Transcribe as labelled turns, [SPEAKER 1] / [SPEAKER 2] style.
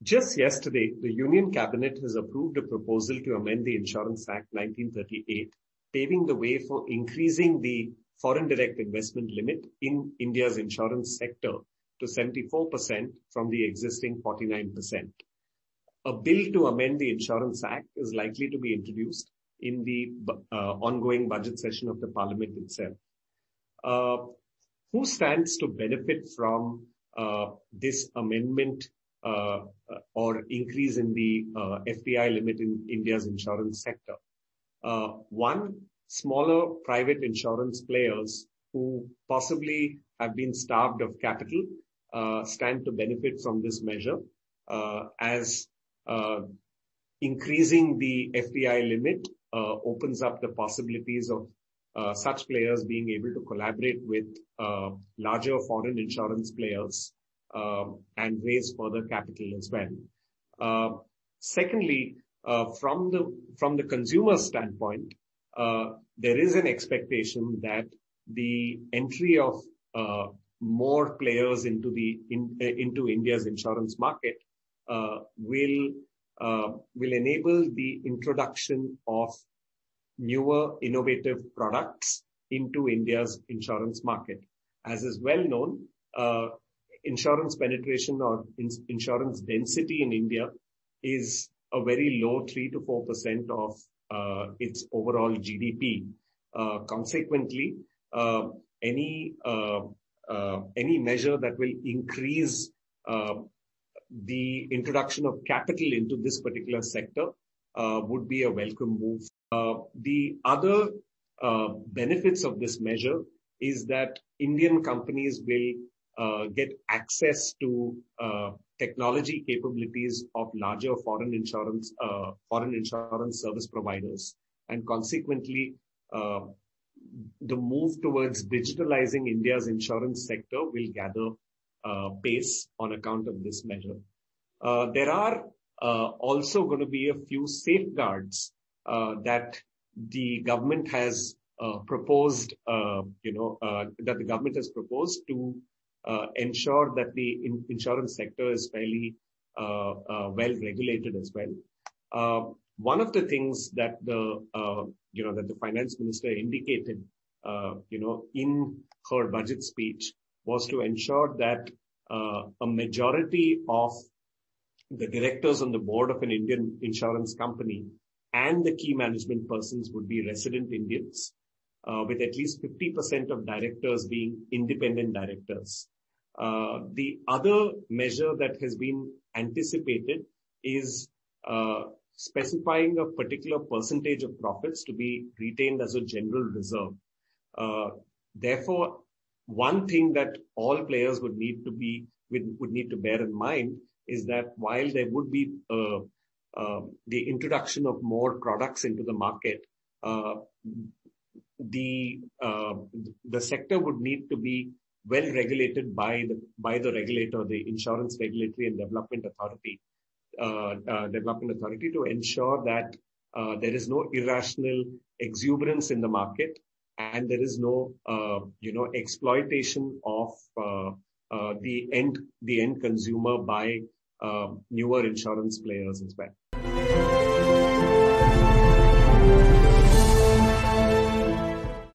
[SPEAKER 1] Just yesterday, the Union Cabinet has approved a proposal to amend the Insurance Act 1938, paving the way for increasing the foreign direct investment limit in India's insurance sector to 74% from the existing 49%. A bill to amend the Insurance Act is likely to be introduced in the ongoing budget session of the Parliament itself. Who stands to benefit from this amendment or increase in the FDI limit in India's insurance sector? One, smaller private insurance players who possibly have been starved of capital stand to benefit from this measure, as increasing the FDI limit opens up the possibilities of such players being able to collaborate with larger foreign insurance players and raise further capital as well. Secondly, from the consumer standpoint, there is an expectation that the entry of more players into India's insurance market will enable the introduction of newer innovative products into India's insurance market. As is well known, insurance penetration or insurance density in India is a very low 3 to 4% of its overall GDP. Consequently, any measure that will increase the introduction of capital into this particular sector would be a welcome move. The other benefits of this measure is that Indian companies will get access to technology capabilities of larger foreign insurance service providers, and consequently, the move towards digitalizing India's insurance sector will gather pace on account of this measure. There are also going to be a few safeguards that the government has proposed, that the government has proposed to ensure that the insurance sector is fairly well regulated as well. One of the things that that the finance minister indicated, in her budget speech was to ensure that a majority of the directors on the board of an Indian insurance company and the key management persons would be resident Indians, with at least 50% of directors being independent directors. The other measure that has been anticipated is specifying a particular percentage of profits to be retained as a general reserve. Therefore, one thing that all players would need to bear in mind is that while there would be the introduction of more products into the market, the sector would need to be well regulated by the regulator, the Insurance Regulatory and Development Authority, to ensure that there is no irrational exuberance in the market and there is no exploitation of the end consumer by newer insurance players as well.